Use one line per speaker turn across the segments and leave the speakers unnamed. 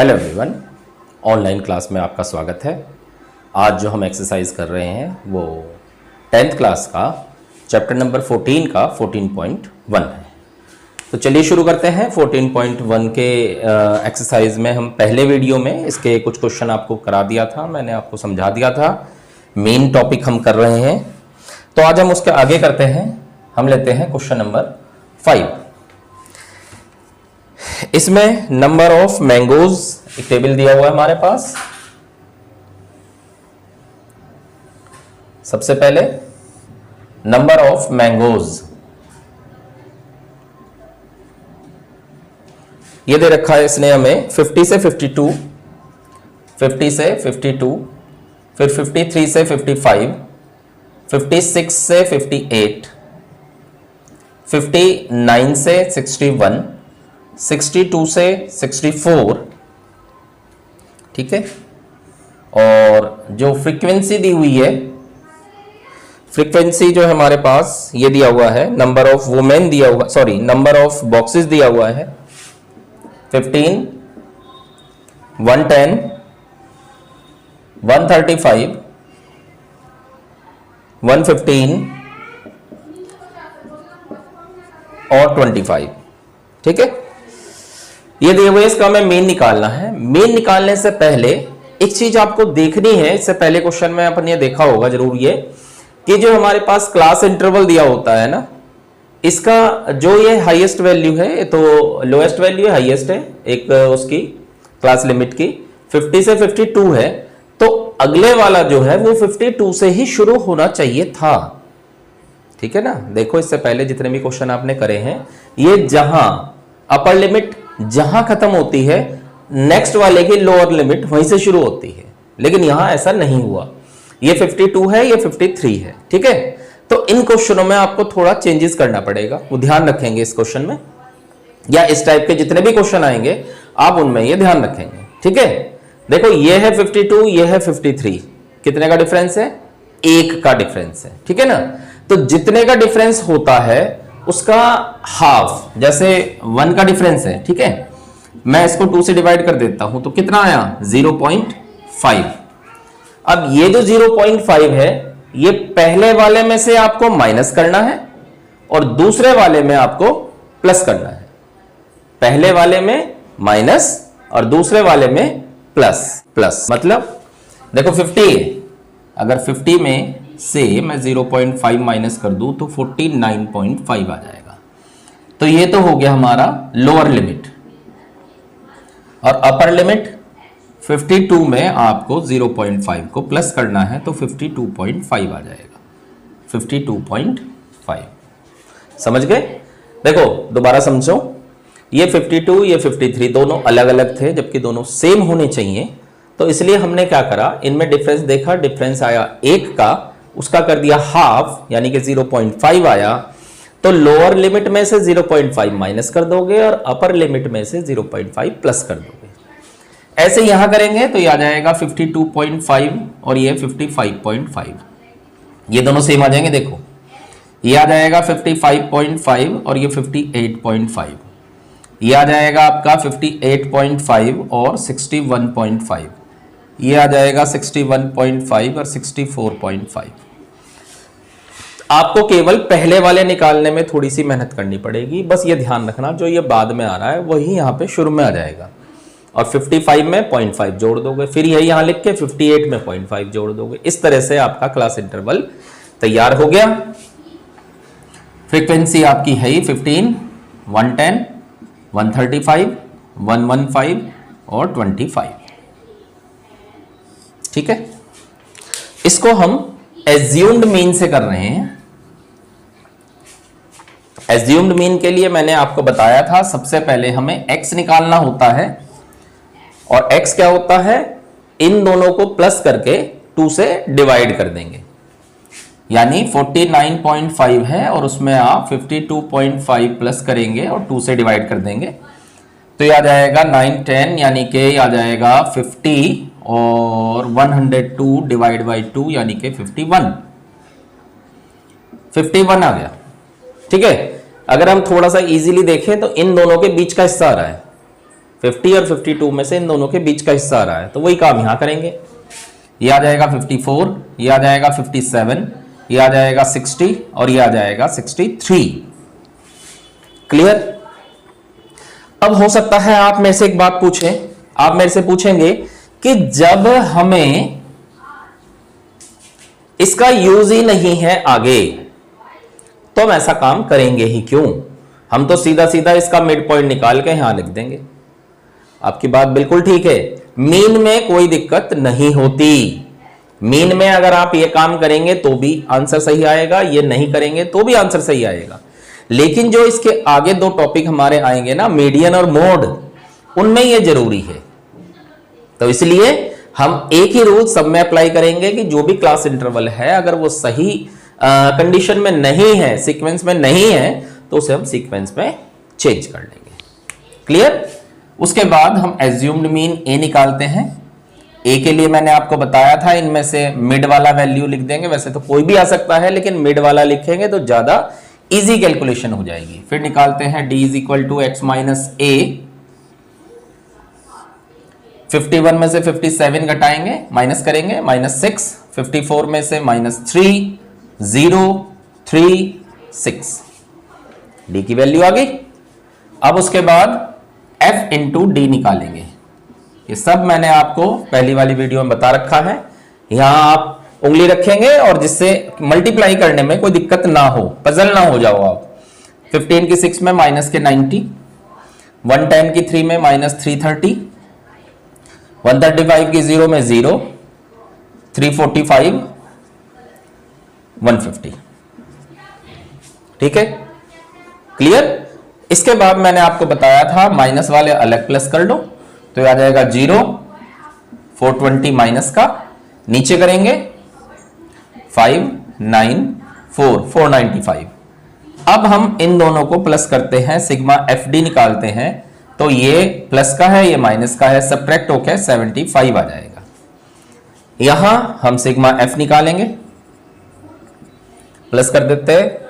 Hello everyone, online class में आपका स्वागत है। आज जो हम एक्सरसाइज कर रहे हैं वो 10th क्लास का चैप्टर नंबर 14 का 14.1 है। तो चलिए शुरू करते हैं। 14.1 के एक्सरसाइज में हम पहले वीडियो में इसके कुछ क्वेश्चन आपको करा दिया था, मैंने आपको समझा दिया था। मेन टॉपिक हम कर रहे हैं, तो आज हम उसके आगे करते हैं। हम लेते हैं क्वेश्चन नंबर 5। इसमें नंबर ऑफ मैंगोज एक टेबल दिया हुआ है हमारे पास। सबसे पहले नंबर ऑफ मैंगोज ये दे रखा है इसने हमें 50 से 52, 50 से 52, फिर 53 से 55, 56 से 58, 59 से 61, 62 से 64, ठीक है। और जो फ्रीक्वेंसी दी हुई है, फ्रीक्वेंसी जो है हमारे पास ये दिया हुआ है, नंबर ऑफ वुमेन दिया हुआ, सॉरी नंबर ऑफ बॉक्सेस दिया हुआ है 15, 110, 135, 115 और 25, ठीक है। ये दिए हुए, इसका हमें मीन निकालना है। मीन निकालने से पहले एक चीज आपको देखनी है, इससे पहले क्वेश्चन में अपन ये देखा होगा जरूर, ये कि जो हमारे पास क्लास इंटरवल दिया होता है ना, इसका जो ये हाईएस्ट वैल्यू है, तो लोएस्ट वैल्यू है, हाईएस्ट है एक उसकी क्लास लिमिट की 50 से 52 है, तो अगले वाला जो है वो 52 से ही शुरू होना चाहिए था, ठीक है ना। देखो इससे पहले जितने भी क्वेश्चन आपने करे हैं, ये जहां अपर लिमिट जहां खत्म होती है, नेक्स्ट वाले की लोअर लिमिट वहीं से शुरू होती है, लेकिन यहां ऐसा नहीं हुआ। ये 52 है, ये 53 है, ठीक है। तो इन क्वेश्चनों में आपको थोड़ा चेंजेस करना पड़ेगा, वो ध्यान रखेंगे इस क्वेश्चन में, या इस टाइप के जितने भी क्वेश्चन आएंगे आप उनमें ये ध्यान रखेंगे, ठीक है। देखो ये है 52, ये है 53, कितने का डिफरेंस है? 1 का डिफरेंस है, ठीक है ना। तो जितने का डिफरेंस होता है उसका हाफ, जैसे 1 का डिफरेंस है, ठीक है, मैं इसको 2 से डिवाइड कर देता हूं तो कितना आया? 0.5। अब ये जो 0.5 है, ये पहले वाले में से आपको माइनस करना है और दूसरे वाले में आपको प्लस करना है। पहले वाले में माइनस और दूसरे वाले में प्लस मतलब देखो 50 है, अगर 50 में से मैं 0.5 माइनस कर दूं तो 49.5 आ जाएगा। तो ये तो हो गया हमारा लोअर लिमिट, और अपर लिमिट 52 में आपको 0.5 को प्लस करना है तो 52.5 आ जाएगा, 52.5। समझ गए? देखो दोबारा समझो, ये 52 ये 53 दोनों अलग अलग थे, जबकि दोनों सेम होने चाहिए। तो इसलिए हमने क्या करा, इनमें डिफरेंस देखा, डिफरेंस आया 1 का, उसका कर दिया हाफ, यानी कि 0.5 आया। तो लोअर लिमिट में से 0.5 माइनस कर दोगे और अपर लिमिट में से 0.5 प्लस कर दोगे। ऐसे यहां करेंगे तो ये आ जाएगा 52.5 और ये 55.5, ये दोनों सेम आ जाएंगे। देखो ये आ जाएगा 55.5 और ये 58.5, ये आ जाएगा आपका 58.5 और 61.5, ये आ जाएगा 61.5 और 64.5। आपको केवल पहले वाले निकालने में थोड़ी सी मेहनत करनी पड़ेगी, बस ये ध्यान रखना जो ये बाद में आ रहा है वही यहाँ पे शुरू में आ जाएगा, और 55 में 0.5 जोड़ दोगे, फिर यही यहाँ लिख के 58 में 0.5 जोड़ दोगे। इस तरह से आपका क्लास इंटरवल तैयार हो गया। फ्रीक्वेंसी आपकी है ही 15, 110, 135, 115 और 25, ठीक है। इसको हम एज्यूम्ड मीन से कर रहे हैं। एज्यूम्ड मीन के लिए मैंने आपको बताया था, सबसे पहले हमें x निकालना होता है, और x क्या होता है, इन दोनों को प्लस करके 2 से डिवाइड कर देंगे, यानी 49.5 है और उसमें आप 52.5 प्लस करेंगे और 2 से डिवाइड कर देंगे, तो ये आ जाएगा 9, 10, यानी कि आ जाएगा 50 और 102 डिवाइड बाई 2 यानी कि 51 आ गया, ठीक है। अगर हम थोड़ा सा इजीली देखें तो इन दोनों के बीच का हिस्सा आ रहा है 50 और 52 में से इन दोनों के बीच का हिस्सा आ रहा है, तो वही काम यहां करेंगे। ये आ जाएगा 54, ये आ जाएगा 57, ये आ जाएगा 60 और ये आ जाएगा 63। क्लियर? अब हो सकता है आप मेरे से एक बात पूछें, आप मेरे से पूछेंगे कि जब हमें इसका यूज ही नहीं है आगे, तो हम ऐसा काम करेंगे ही क्यों? हम तो सीधा सीधा इसका मिड पॉइंट निकाल के यहां लिख देंगे। आपकी बात बिल्कुल ठीक है, मीन में कोई दिक्कत नहीं होती। मीन में अगर आप ये काम करेंगे तो भी आंसर सही आएगा, ये नहीं करेंगे तो भी आंसर सही आएगा। लेकिन जो इसके आगे दो टॉपिक हमारे आएंगे ना, मीडियन और मोड, उनमें ये जरूरी है। तो इसलिए हम एक ही रूल सब में अप्लाई करेंगे कि जो भी क्लास इंटरवल है अगर वो सही कंडीशन में नहीं है, सीक्वेंस में नहीं है, तो उसे हम सीक्वेंस में चेंज कर लेंगे। क्लियर? उसके बाद हम एज्यूम्ड मीन ए निकालते हैं। ए के लिए मैंने आपको बताया था इनमें से मिड वाला वैल्यू लिख देंगे, वैसे तो कोई भी आ सकता है लेकिन मिड वाला लिखेंगे तो ज्यादा इजी कैलकुलेशन हो जाएगी। फिर निकालते हैं d is equal to X minus A. 51 में से 57 घटाएंगे, माइनस करेंगे, -6, 54 में से -3, 0, 3, 6, डी की वैल्यू आ गई। अब उसके बाद f इंटू डी निकालेंगे। ये सब मैंने आपको पहली वाली वीडियो में बता रखा है। यहां आप उंगली रखेंगे और जिससे मल्टीप्लाई करने में कोई दिक्कत ना हो, पजल ना हो जाओ आप। 15 की 6 में माइनस के 90, 110 की 3 में -330, 135 की 0 में 0, 345, 150। ठीक है? क्लियर? इसके बाद मैंने आपको बताया था माइनस वाले अलग प्लस कर लो, तो ये आ जाएगा 0, 420 माइनस का, नीचे करेंगे 5, 9, 4, 495। अब हम इन दोनों को प्लस करते हैं, सिग्मा एफ डी निकालते हैं, तो ये प्लस का है, ये माइनस का है, सब्ट्रैक्ट होकर 75 आ जाएगा। यहां हम सिग्मा एफ निकालेंगे, प्लस कर देते हैं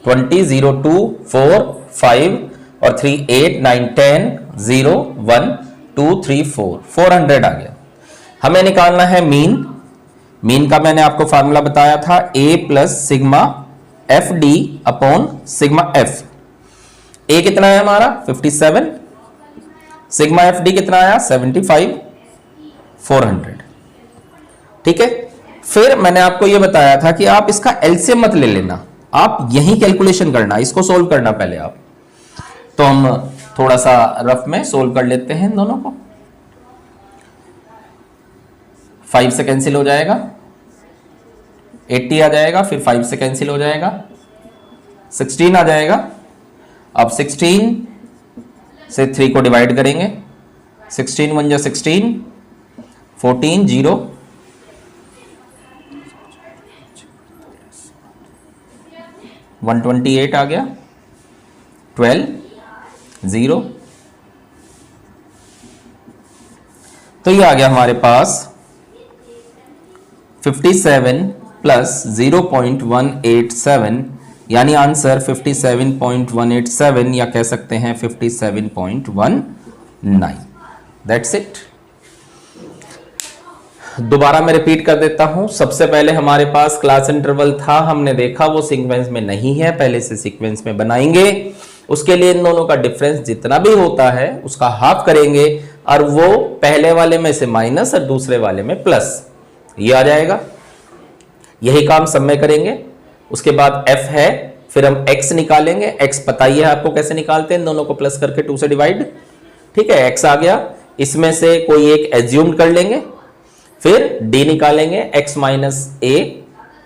20, 0, 2, 4, 5 और 3, 8, 9, 10, 0, 1, 2, 3, 4, 400 आ गया। हमें निकालना है मीन। मीन का मैंने आपको फार्मूला बताया था, a plus sigma F D upon sigma F. A कितना है हमारा 57, सिग्मा एफ डी कितना आया 75, 400। ठीक है? फिर मैंने आपको यह बताया था कि आप इसका एलसीएम मत ले लेना, आप यही कैलकुलेशन करना, इसको सोल्व करना पहले आप। तो हम थोड़ा सा रफ में सोल्व कर लेते हैं इन दोनों को। 5 से कैंसिल हो जाएगा, 80 आ जाएगा, फिर 5 से कैंसिल हो जाएगा, 16 आ जाएगा। अब 16 से 3 को डिवाइड करेंगे, 16 1 जा 16, 14, 0, 128 आ गया, 12, 0। तो ये आ गया हमारे पास 57 प्लस 0.187, यानी आंसर 57.187 या कह सकते हैं 57.19। That's it. दोबारा मैं रिपीट कर देता हूं। सबसे पहले हमारे पास क्लास इंटरवल था, हमने देखा वो सीक्वेंस में नहीं है, पहले से सीक्वेंस में बनाएंगे। उसके लिए इन दोनों का डिफरेंस जितना भी होता है उसका हाफ करेंगे और वो पहले वाले में से माइनस और दूसरे वाले में प्लस, ये आ जाएगा। यही काम सब में करेंगे। उसके बाद f है, फिर हम x निकालेंगे। x पता ही है आपको कैसे निकालते हैं, इन दोनों को प्लस करके 2 से डिवाइड। ठीक है, x आ गया, इसमें से कोई एक एज्यूम्ड कर लेंगे, फिर d निकालेंगे x माइनस a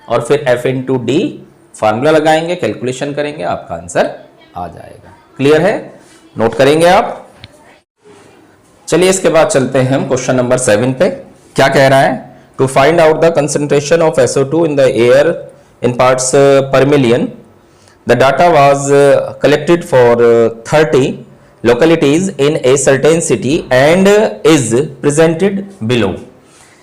और फिर f इंटू डी, फार्मूला लगाएंगे, कैलकुलेशन करेंगे, आपका आंसर आ जाएगा। क्लियर है? नोट करेंगे आप। चलिए इसके बाद चलते हैं हम क्वेश्चन नंबर 7 पे। क्या कह रहा है? To find out the concentration of SO2 in the air in parts per million, the data was collected for 30 localities in a certain city and is presented below।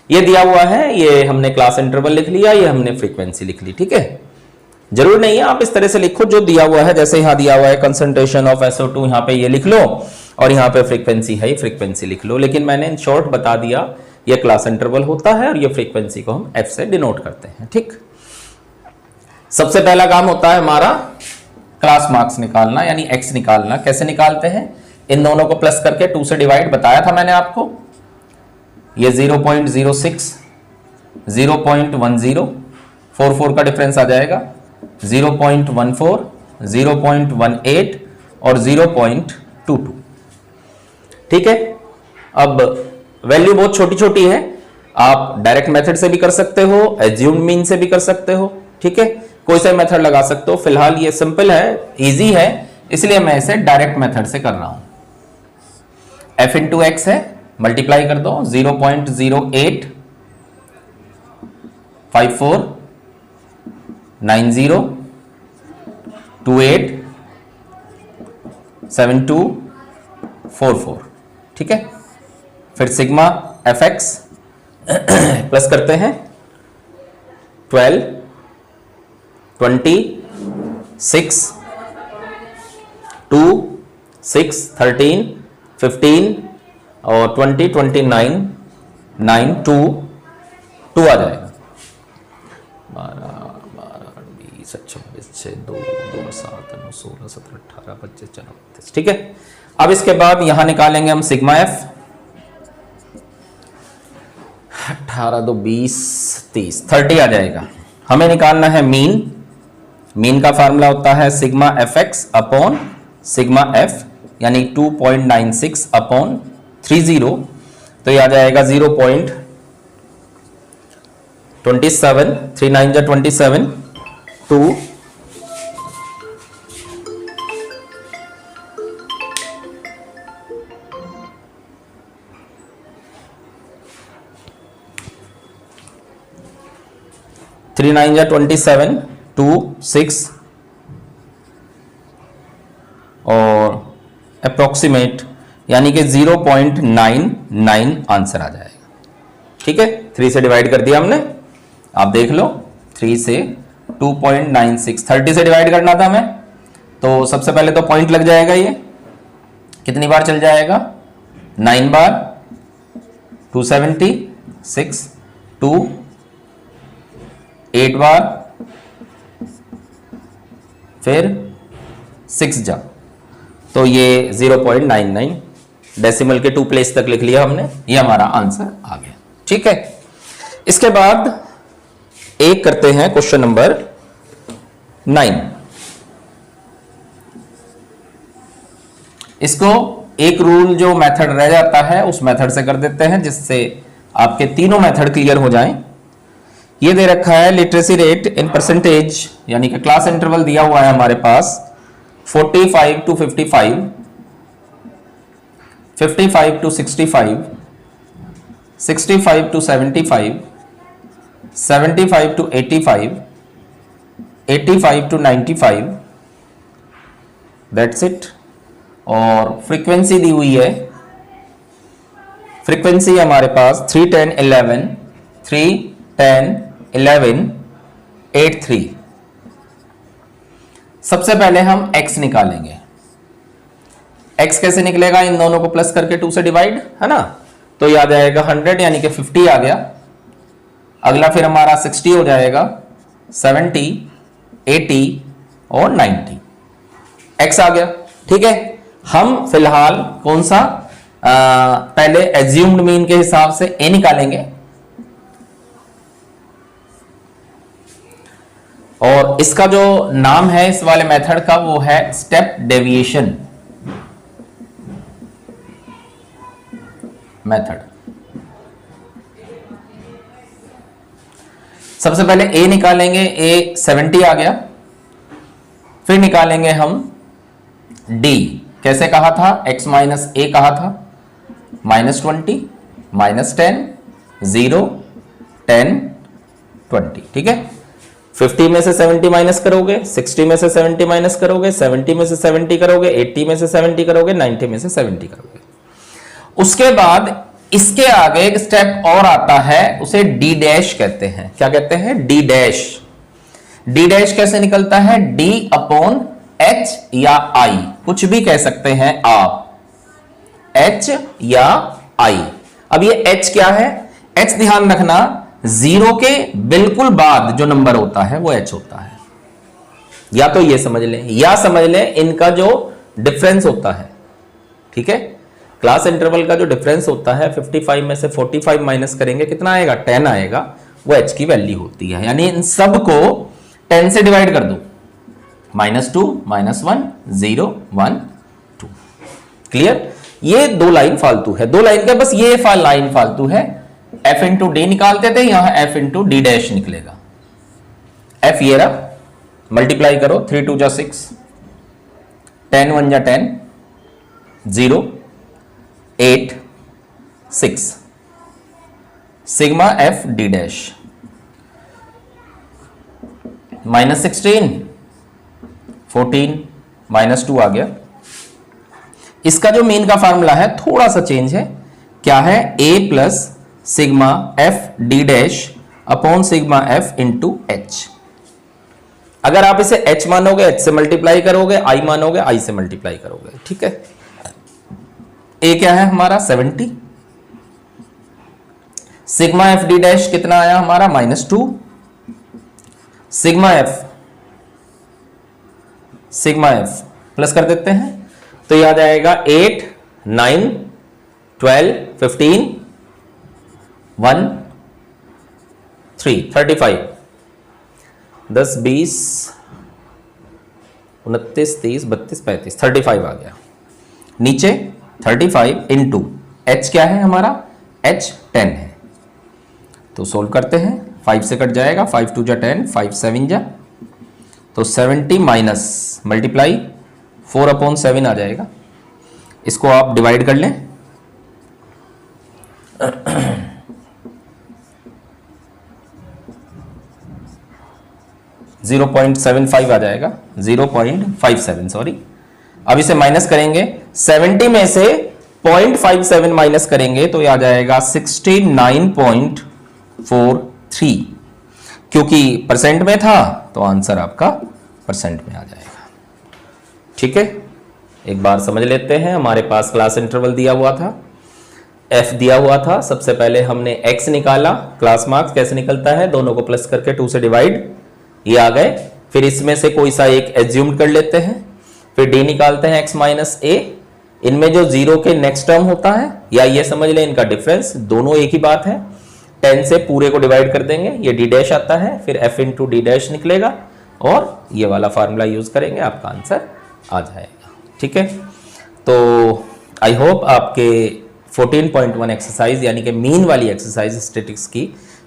ये दिया हुआ है, ये हमने क्लास इंटरवल लिख लिया, ये हमने फ्रीक्वेंसी लिख ली। ठीक है, जरूर नहीं है आप इस तरह से लिखो जो दिया हुआ है, जैसे यहां दिया हुआ है कंसंट्रेशन ऑफ SO2, यहां पे ये लिख लो और यहाँ पे फ्रीक्वेंसी है, फ्रीक्वेंसी लिख लो, लेकिन मैंने इन शॉर्ट बता दिया ये क्लास इंटरवल होता है और ये फ्रीक्वेंसी को हम f से डिनोट करते हैं। ठीक, सबसे पहला काम होता है हमारा क्लास मार्क्स निकालना, यानी x निकालना। कैसे निकालते हैं? इन दोनों को प्लस करके 2 से डिवाइड बताया था मैंने आपको। ये 0.06, 0.10, 4 का डिफरेंस आ जाएगा, 0.14, 0.18 और 0.22। ठीक है, अब वैल्यू बहुत छोटी छोटी है, आप डायरेक्ट मेथड से भी कर सकते हो, एज्यूम्ड मीन से भी कर सकते हो। ठीक है, कोई सा मेथड लगा सकते हो। फिलहाल ये सिंपल है, इजी है, इसलिए मैं इसे डायरेक्ट मेथड से कर रहा हूं। f इंटू एक्स है, मल्टीप्लाई कर दो, 0.08 54 90 28 72 44। ठीक है, फिर सिग्मा एफ एक्स प्लस करते हैं 12 20 6 2 6 13 15 और 20 29 9 2 2 आ जाएगा, 12 20 26 6 2 2 7 9 16 17 18 25 29। ठीक है, अब इसके बाद यहां निकालेंगे हम सिग्मा एफ, 18 2 20 30 30 आ जाएगा। हमें निकालना है मीन। मीन का फार्मूला होता है sigma F x upon sigma F, यानी 2.96 अपॉन 30, तो ये आ जाएगा 0.27, 3 9 जा 27, 2 3 9 जा 27, 2 6 और अप्रोक्सीमेट यानी कि 0.99 आंसर आ जाएगा। ठीक है, 3 से डिवाइड कर दिया हमने, आप देख लो, 3 से 2.96, 30 से डिवाइड करना था हमें, तो सबसे पहले तो पॉइंट लग जाएगा। ये कितनी बार चल जाएगा? 9 बार, 270, 6 2 8 बार, फिर 6 जा, तो ये 0.99 डेसिमल के 2 प्लेस तक लिख लिया हमने, ये हमारा आंसर आ गया। ठीक है, इसके बाद एक करते हैं क्वेश्चन नंबर 9। इसको एक रूल जो मेथड रह जाता है उस मेथड से कर देते हैं, जिससे आपके तीनों मेथड क्लियर हो जाएं। ये दे रखा है लिटरेसी रेट इन परसेंटेज, यानी कि क्लास इंटरवल दिया हुआ है हमारे पास 45 to 55, 55 to 65, 65 to 75, 75 to 85, 85 to 95, that's it. और फ्रीक्वेंसी दी हुई है, फ्रीक्वेंसी हमारे पास 3 10 11, 3 10 11 8 3। सबसे पहले हम x निकालेंगे। x कैसे निकलेगा? इन दोनों को प्लस करके 2 से डिवाइड, है ना, तो ये आ जाएगा 100 यानी कि 50 आ गया। अगला फिर हमारा 60 हो जाएगा, 70 80 और 90, x आ गया। ठीक है, हम फिलहाल कौन सा पहले एज्यूम्ड मीन के हिसाब से a निकालेंगे, और इसका जो नाम है इस वाले मेथड का वो है स्टेप डेविएशन मेथड। सबसे पहले a निकालेंगे, a 70 आ गया। फिर निकालेंगे हम d, कैसे कहा था? x माइनस a कहा था, -20, -10, 0 10 20। ठीक है, 50 में से 70 माइनस करोगे, 60 में से 70 माइनस करोगे, 70 में से 70 करोगे, 80 में से 70 करोगे, 90 में से 70 करोगे। उसके बाद इसके आगे एक स्टेप और आता है, उसे डी डैश कहते हैं। क्या कहते हैं? D dash. डी डैश कैसे निकलता है? d अपॉन h या i, कुछ भी कह सकते हैं आप। H या I। अब ये H क्या है? H ध्यान रखना, 0 के बिल्कुल बाद जो नंबर होता है वो H होता है। या तो ये समझ लें या समझ लें इनका जो डिफरेंस होता है, ठीक है, क्लास इंटरवल का जो डिफरेंस होता है 55 में से 45 माइनस करेंगे कितना आएगा? 10 आएगा, वो H की वैल्यू होती है। यानी इन सब को 10 से डिवाइड कर दो, -2, -1, 0, 1, 2। क्लियर? ये दो लाइन फालतू है, दो लाइन का बस ये लाइन फालतू है। F इंटू डी निकालते थे, यहां F इंटू डी डैश निकलेगा। F ये रहा, मल्टीप्लाई करो, 3 2 जा 6, 10 1 जा 10, 0 8 6, सिग्मा F डी डैश, -16 14 -2 आ गया। इसका जो मीन का फार्मूला है थोड़ा सा चेंज है, क्या है? A plus sigma F D dash upon sigma F into H। अगर आप इसे H मानोगे H से मल्टीप्लाई करोगे, I मानोगे I से मल्टीप्लाई करोगे, ठीक है। A क्या है हमारा? 70। सिग्मा F डी डैश कितना आया हमारा? -2। सिग्मा F प्लस कर देते हैं तो याद आएगा 8 9 12 15 1 3 35, 10 20 29 30 32 35, 35 आ गया। नीचे 35 इंटू H क्या है हमारा? H 10 है। तो सोल्व करते हैं, 5 से कट जाएगा, 5 2 जा 10, 5 7 जा, तो 70 माइनस मल्टीप्लाई 4/7 आ जाएगा। इसको आप डिवाइड कर लें, .75 आ जाएगा, 0.57 सॉरी। अब इसे माइनस करेंगे, 70 में से 0.57 माइनस करेंगे तो ये आ जाएगा 69.43। क्योंकि परसेंट में था तो आंसर आपका परसेंट में आ जाएगा, ठीक है। एक बार समझ लेते हैं, हमारे पास क्लास इंटरवल दिया हुआ था, F दिया हुआ था। सबसे पहले हमने X निकाला, क्लास मार्क्स कैसे निकलता है? दोनों को प्लस करके 2 से डिवाइड, ये आ गए। फिर इसमें से कोई सा एक एज्यूम कर लेते हैं, फिर D निकालते हैं X माइनस A। इनमें जो 0 के नेक्स्ट टर्म होता है, या ये समझ लें इनका डिफरेंस, दोनों एक ही बात है। 10 से पूरे को डिवाइड कर देंगे, ये D डैश आता है, फिर F इंटू डी डैश निकलेगा और ये वाला फार्मूला यूज करेंगे, आपका आंसर आ जाएगा, ठीक है। तो आई होप आपके 14.1 एक्सरसाइज यानी कि मीन वाली एक्सरसाइज स्टैटिस्टिक्स की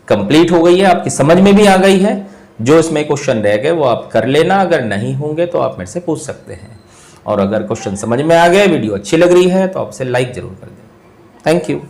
कंप्लीट हो गई है, आपकी समझ में भी आ गई है। जो इसमें क्वेश्चन रह गए वो आप कर लेना, अगर नहीं होंगे तो आप मेरे से पूछ सकते हैं। और अगर क्वेश्चन समझ में आ गए, वीडियो अच्छी लग रही है तो आप इसे लाइक जरूर कर दें। Thank you.